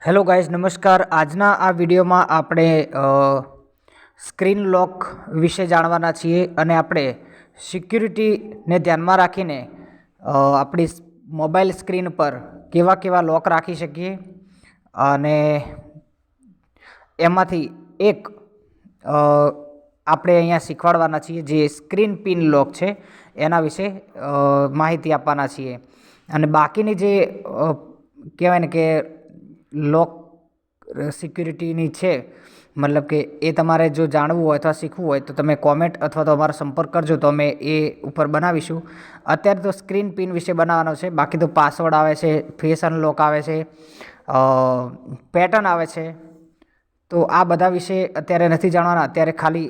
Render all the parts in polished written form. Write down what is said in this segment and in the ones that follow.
Hello guys, નમસ્કાર. આજના આ વિડીયોમાં આપણે સ્ક્રીન લોક વિશે જાણવાના છીએ અને આપણે સિક્યુરિટીને ધ્યાનમાં રાખીને આપણી મોબાઈલ સ્ક્રીન પર કેવા કેવા લોક રાખી શકીએ અને એમાંથી એક આપણે અહીંયા શીખવાડવાના છીએ જે સ્ક્રીન પિન લોક છે એના વિશે માહિતી આપવાના છીએ. અને બાકીની જે કહેવાય ને કે લોક સિક્યુરિટીની છે, મતલબ કે એ તમારે જો જાણવું હોય અથવા શીખવું હોય તો તમે કોમેન્ટ અથવા તો અમારો સંપર્ક કરજો, તો અમે એ ઉપર બનાવીશું. અત્યારે તો સ્ક્રીન પિન વિશે બનાવવાનો છે, બાકી તો પાસવર્ડ આવે છે, ફેસ અનલોક આવે છે, પેટર્ન આવે છે. તો આ બધા વિશે અત્યારે નથી જાણવાના, અત્યારે ખાલી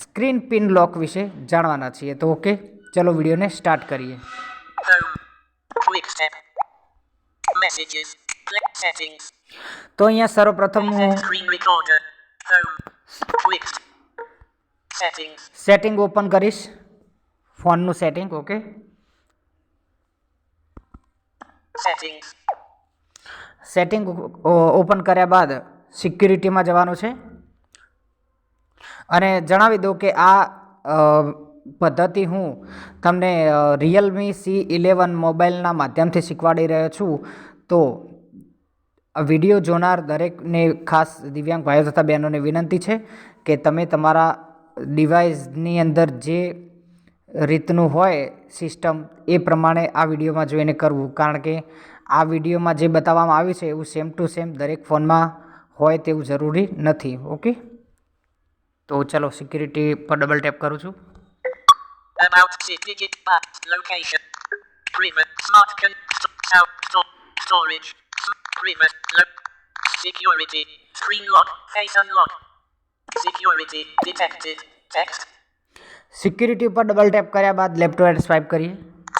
સ્ક્રીન પિન લોક વિશે જાણવાના છીએ. તો ઓકે, ચલો વિડીયોને સ્ટાર્ટ કરીએ. તો અહીંયા સર્વપ્રથમ હું સેટિંગ ઓપન કરીશ, ફોનનું સેટિંગ. ઓકે, સેટિંગ ઓપન કર્યા બાદ સિક્યુરિટીમાં જવાનું છે અને જણાવી દઉં કે આ પદ્ધતિ હું તમને રિયલમી C11 મોબાઈલના માધ્યમથી શીખવાડી રહ્યો છું. તો આ વિડીયો જોનાર દરેકને, ખાસ દિવ્યાંગ ભાઈઓ તથા બહેનોને વિનંતી છે કે તમે તમારા ડિવાઇસની અંદર જે રીતનું હોય સિસ્ટમ એ પ્રમાણે આ વિડીયોમાં જોઈને કરવું, કારણ કે આ વિડીયોમાં જે બતાવવામાં આવ્યું છે એવું સેમ ટુ સેમ દરેક ફોનમાં હોય તેવું જરૂરી નથી. ઓકે, તો ચલો સિક્યુરિટી પર ડબલ ટેપ કરું છું. About digit back location private smart storage private security screen lock face unlock security detected text. Security ઉપર ડબલ ટેપ કર્યા બાદ લેફ્ટ ટુ રાઈટ સ્વાઇપ કરીએ.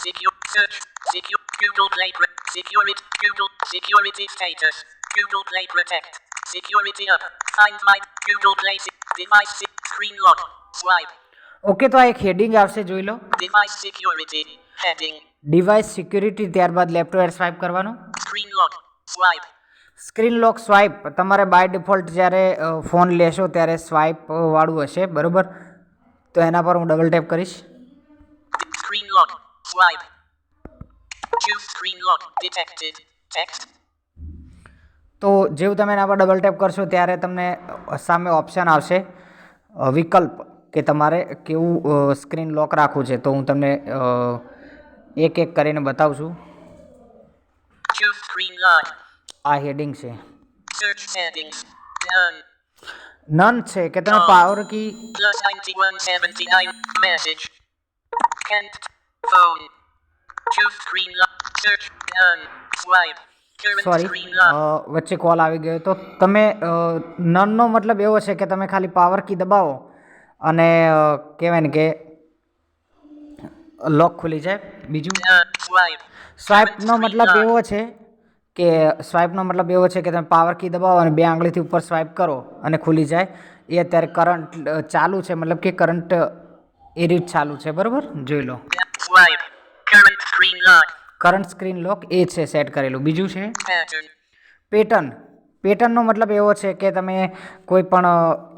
Secure search secure Google Play security Google security status Google Play protect security up find my Google Play device screen lock swipe. Okay, તો આ એક heading આવશે, જોઈ લો. device security heading device security, ત્યારબાદ left to right swipe કરવાનો. screen lock swipe screen lock swipe તમારે by default જ્યારે phone લેશો ત્યારે સ્વાઇપ વાળું હશે, બરાબર? તો એના પર હું ડબલ ટેપ કરીશ. screen lock swipe choose screen lock detected text. તો જેવું તમે એના પર ડબલ ટેપ કરશો ત્યારે તમને સામે ઓપ્શન આવશે, વિકલ્પ, કે તમારે કેવું સ્ક્રીન લોક રાખવું છે. તો હું તમને એક એક કરીને બતાવું છું. choose screen lock આ હેડિંગ છે, search settings done નન છે કે તમે પાવર કી +9179 message Kent phone choose screen lock search done swipe current sorry, screen lock વચ્ચે કોલ આવી ગયો. તો તમે નનનો મતલબ એવો છે કે તમે ખાલી પાવર કી દબાવો અને કહેવાય ને કે લોક ખુલી જાય. બીજું done swipe સ્વાઇપનો મતલબ એવો છે કે તમે પાવર કી દબાવો અને બે આંગળીથી ઉપર સ્વાઇપ કરો અને ખુલી જાય. એ અત્યારે કરંટ ચાલુ છે, મતલબ કે કરંટ એ રીત ચાલુ છે, બરાબર? જોઈ લો. swipe current screen lock current screen lock એ છે સેટ કરેલું. બીજું છે pattern પેટર્ન. પેટર્નનો મતલબ એવો છે કે તમે કોઈ પણ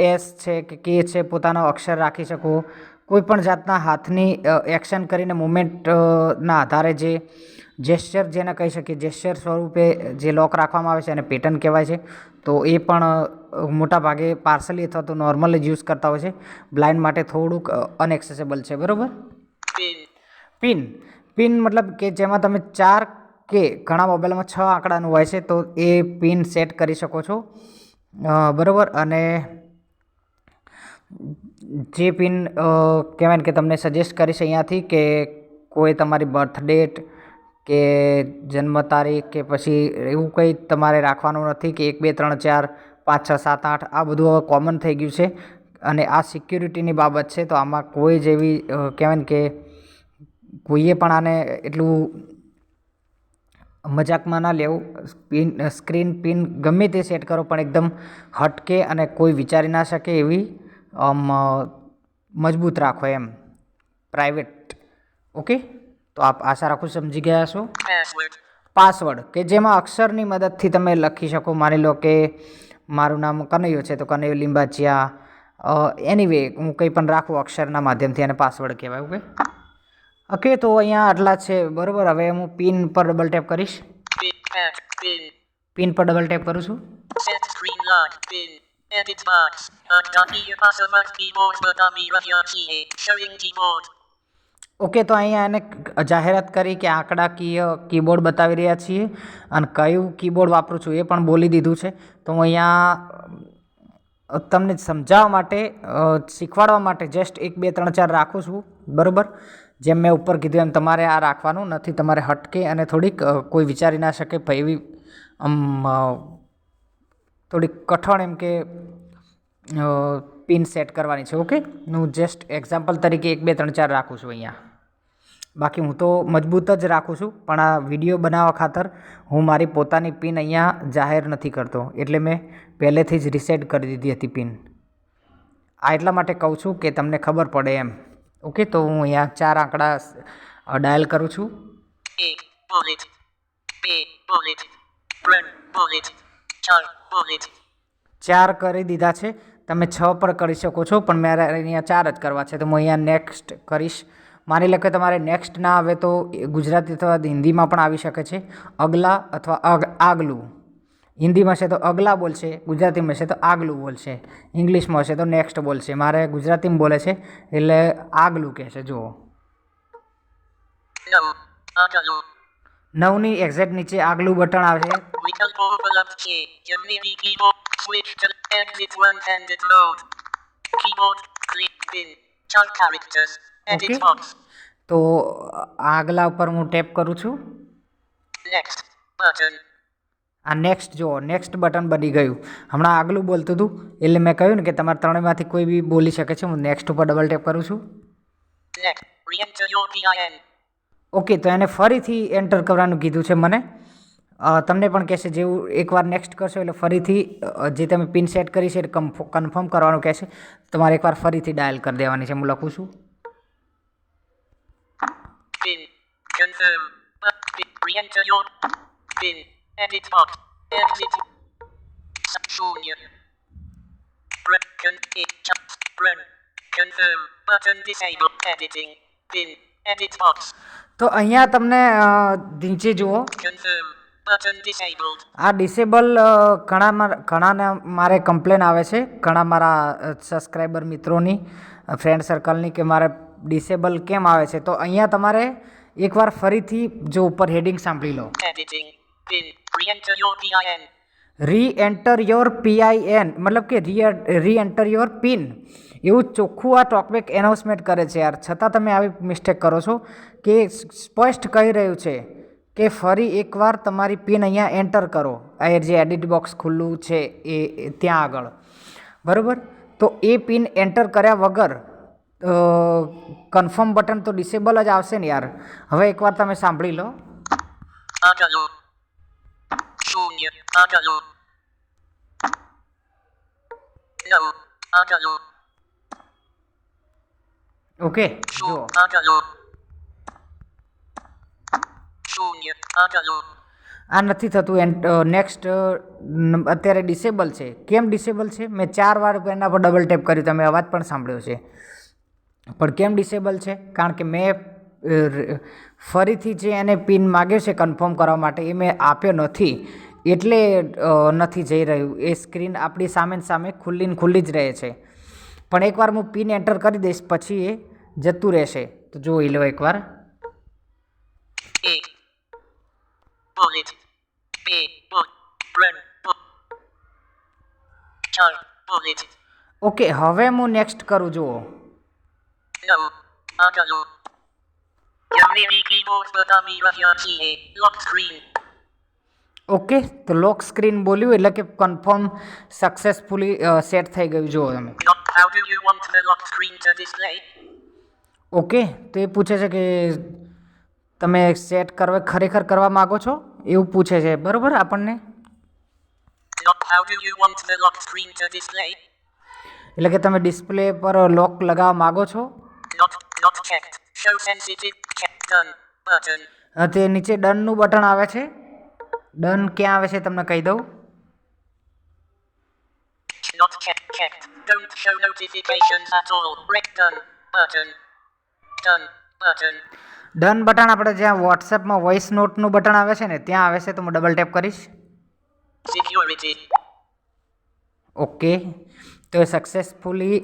એસ છે કે કે છે પોતાનો અક્ષર રાખી શકો, કોઈ પણ જાતના હાથની એક્શન કરીને મુવમેન્ટના આધારે જે જેસ્ચર, જેને કહી શકીએ જેસ્ચર સ્વરૂપે જે લોક રાખવામાં આવે છે અને પેટર્ન કહેવાય છે. તો એ પણ મોટાભાગે પાર્સલી અથવા તો નોર્મલ જ યુઝ કરતા હોય છે. બ્લાઇન્ડ માટે થોડુંક અનએક્સેસેબલ છે, બરાબર? pin pin. પિન મતલબ કે જેમાં તમે 4 કે ઘણા મોબાઈલમાં 6 આંકડાનું હોય છે, તો એ પિન સેટ કરી શકો છો, બરાબર? અને જે પિન કહેવાય ને કે તમને સજેસ્ટ કરીશ અહીંયાથી કે કોઈ તમારી બર્થ ડેટ કે જન્મ તારીખ કે પછી એવું કંઈ તમારે રાખવાનું નથી કે 1 2 3 4 5 6 7 8 આ બધું હવે કોમન થઈ ગયું છે અને આ સિક્યુરિટીની બાબત છે. તો આમાં કોઈ જેવી કહેવાય ને કે કોઈએ પણ આને એટલું મજાકમાં ના લેવું. સ્ક્રીન પિન ગમે તે સેટ કરો પણ એકદમ હટકે અને કોઈ વિચારી ના શકે એવી મજબૂત રાખો, એમ પ્રાઇવેટ. ઓકે, તો આપ આશા રાખું સમજી ગયા છો. password પાસવર્ડ કે જેમાં અક્ષરની મદદથી તમે લખી શકો. માની લો કે મારું નામ કનૈયો છે તો કનૈયો લિંબાચિયા એનીવે હું કંઈ પણ રાખું અક્ષરના માધ્યમથી અને પાસવર્ડ કહેવાય. ઓકે તો અહીંયા આટલા છે બરાબર. હવે હું પિન પર ડબલ ટેપ કરીશ. પિન પર ડબલ ટેપ કરું છું. Set screen lock. Pin. Edit box. Here password keyboard button radio key. Showing keyboard. Okay તો અહીંયા એને જાહેરાત કરી કે આંકડાકીય કીબોર્ડ બતાવી રહ્યા છીએ અને કયું કીબોર્ડ વાપરું છું એ પણ બોલી દીધું છે. તો હું અહીંયા તમને સમજાવવા માટે શીખવાડવા માટે જસ્ટ 1 2 3 4 રાખું છું બરાબર. જેમ મેં ઉપર કીધું એમ તમારે આ રાખવાનું નથી. તમારે હટકે અને થોડીક કોઈ વિચારી ના શકે એવી થોડીક કઠણ એમ કે પિન સેટ કરવાની છે. ઓકે હું જસ્ટ એક્ઝામ્પલ તરીકે 1 2 3 4 રાખું છું અહીંયા. બાકી હું તો મજબૂત જ રાખું છું પણ આ વિડીયો બનાવવા ખાતર હું મારી પોતાની પિન અહીંયા જાહેર નથી કરતો. એટલે મેં પહેલેથી જ રીસેટ કરી દીધી હતી પિન. આ એટલા માટે કહું છું કે તમને ખબર પડે એમ. ઓકે તો હું અહીંયા 4 આંકડા ડાયલ કરું છું. ચાર કરી દીધા છે. તમે 6 પણ કરી શકો છો પણ મારે અહીંયા 4 જ કરવા છે. તો હું અહીંયા નેક્સ્ટ કરીશ. માની લો કે તમારે નેક્સ્ટ ના આવે તો ગુજરાતી અથવા હિન્દીમાં પણ આવી શકે છે. અગલા અથવા આગલું. હિન્દીમાં છે તો અગલા બોલશે, ગુજરાતીમાં છે તો આગલું બોલશે, ઇંગ્લિશમાં છે તો નેક્સ્ટ બોલશે. મારે ગુજરાતીમાં બોલે છે એટલે આગલું કહેશે. જુઓ 9ની એક્ઝેક્ટ નીચે આગલું બટન આવે છે. ઓકે તો આગલા ઉપર હું ટેપ કરું છું. આ નેક્સ્ટ જુઓ નેક્સ્ટ બટન બની ગયું. હમણાં આગલું બોલતું હતું એટલે મેં કહ્યું ને કે તમારે ત્રણેયમાંથી કોઈ બી બોલી શકે છે. હું નેક્સ્ટ ઉપર ડબલ ટેપ કરું છું. ઓકે તો એને ફરીથી એન્ટર કરવાનું કીધું છે મને. તમને પણ કહેશે જેવું એકવાર નેક્સ્ટ કરશો એટલે ફરીથી જે તમે પિન સેટ કરી છે એ કન્ફર્મ કરવાનું કહેશે. તમારે એકવાર ફરીથી ડાયલ કરી દેવાની છે. હું લખું છું. Pin. Confirm. Re-enter your pin. Edit box. Exit. Junior. Run. Confirm. Button disable. Editing. Pin. Edit box. તો અહીંયા તમને નીચે જુઓ Confirm. Button disabled. આ ડિસેબલ ઘણાને મારે કમ્પ્લેન આવે છે ઘણા મારા સબસ્ક્રાઈબર મિત્રોની ફ્રેન્ડ સર્કલની કે મારે ડિસેબલ કેમ આવે છે. તો અહીંયા તમારે એકવાર ફરીથી જો ઉપર હેડિંગ સાંભળી લો. Editing. Pin. Re-enter your PIN. Re-enter your PIN મતલબ કે રી-એન્ટર યોર પિન એવું ચોખ્ખું આ ટોકબેક એનાઉન્સમેન્ટ કરે છે યાર. છતાં તમે આવી મિસ્ટેક કરો છો કે સ્પષ્ટ કહી રહ્યું છે કે ફરી એકવાર તમારી પિન અહીંયા એન્ટર કરો. આ જે એડિટ બોક્સ ખુલ્લું છે એ ત્યાં આગળ બરાબર. તો એ પિન એન્ટર કર્યા વગર કન્ફર્મ બટન તો ડિસેબલ જ આવશે ને યાર. હવે એકવાર તમે સાંભળી લો. Agalu. Junior. Agalu. No. Agalu. Okay જુઓ Agalu. Junior. Agalu. આ નથી થતું. નેક્સ્ટ અત્યારે ડિસેબલ છે. કેમ ડિસેબલ છે? મેં 4 વાર એના પર ડબલ ટેપ કર્યું. તમે અવાજ પણ સાંભળ્યો છે. પણ કેમ ડિસેબલ છે? કારણ કે મેં ફરીથી જે એને પિન માગ્યો છે કન્ફર્મ કરવા માટે એ મેં આપ્યો નથી એટલે નથી જઈ રહ્યું. એ સ્ક્રીન આપણી સામે સામે ખુલ્લી જ રહે છે. પણ એકવાર હું પિન એન્ટર કરી દઈશ પછી એ જતું રહેશે. તો જોઈ લો એકવાર. Bullet. B. Run. Bullet. Okay હવે હું નેક્સ્ટ કરું. જુઓ No. Agalu. Yamiri keyboard button radio key. Lock screen. Okay તો લોક સ્ક્રીન બોલ્યું એટલે કે કન્ફર્મ સક્સેસફુલી સેટ થઈ ગયું. જુઓ તમે. How do you want the lock screen to display? Okay તો એ પૂછે છે કે તમે સેટ ખરેખર કરવા માગો છો એવું પૂછે છે બરાબર આપણને. How do you want the lock screen to display? એટલે કે તમે ડિસ્પ્લે પર લોક લગાવવા માગો છો. Not checked. Show sensitive. Check done. Button. તે નીચે ડનનું બટન આવે છે. ડન ક્યાં આવે છે તમને કહી દઉં. Not checked. Don't show notifications at all. Done button. Done button. Done button આપણે જ્યાં વોટ્સએપમાં વોઇસ નોટનું બટન આવે છે ને ત્યાં આવે છે, તો હું ડબલ ટેપ કરીશ. Security. ઓકે, તો એ સક્સેસફુલી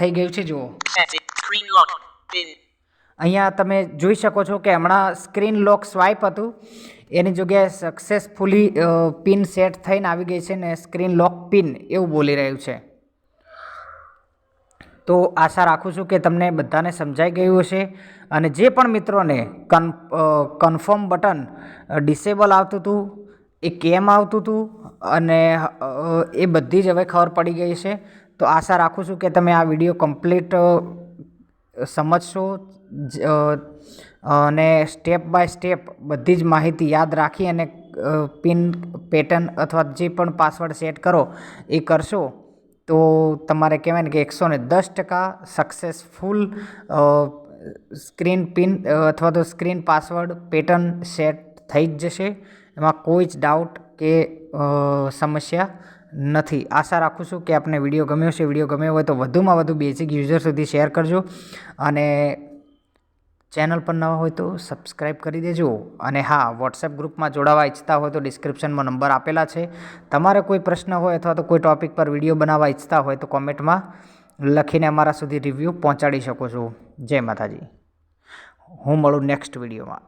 થઈ ગયું છે. જુઓ Setting. Screen lock. Pin. અહીંયા તમે જોઈ શકો છો કે હમણાં સ્ક્રીન લોક સ્વાઇપ હતું, એની જગ્યાએ સક્સેસફુલી પિન સેટ થઈને આવી ગઈ છે ને સ્ક્રીન લોક પિન એવું બોલી રહ્યું છે. તો આશા રાખું છું કે તમને બધાને સમજાઈ ગયું હશે. અને જે પણ મિત્રોને કન્ફર્મ બટન ડિસેબલ આવતું હતું, એ કેમ આવતું હતું અને એ બધી જ હવે ખબર પડી ગઈ છે. તો આશા રાખું છું કે તમે આ વિડીયો કમ્પ્લીટ સમજશો અને સ્ટેપ બાય સ્ટેપ બધી જ માહિતી યાદ રાખી અને પિન પેટર્ન અથવા જે પણ પાસવર્ડ સેટ કરો એ કરશો તો તમારે કહેવાય ને કે 110% સક્સેસફુલ સ્ક્રીન પિન અથવા તો સ્ક્રીન પાસવર્ડ પેટર્ન સેટ થઈ જ જશે. એમાં કોઈ જ ડાઉટ કે સમસ્યા નથી. આશા રાખું છું કે આપને વિડીયો ગમ્યો છે. વિડીયો ગમ્યો હોય તો વધુમાં વધુ બેઝિક યુઝર સુધી શેર કરજો અને ચેનલ પર નવા હોય તો સબસ્ક્રાઈબ કરી દેજો. અને હા, વોટ્સએપ ગ્રુપમાં જોડાવા ઈચ્છતા હોય તો ડિસ્ક્રિપ્શનમાં નંબર આપેલા છે. તમારે કોઈ પ્રશ્ન હોય અથવા તો કોઈ ટૉપિક પર વિડીયો બનાવવા ઈચ્છતા હોય તો કોમેન્ટમાં લખીને અમારા સુધી રિવ્યૂ પહોંચાડી શકો છો. જય માતાજી. હું મળું નેક્સ્ટ વિડીયોમાં.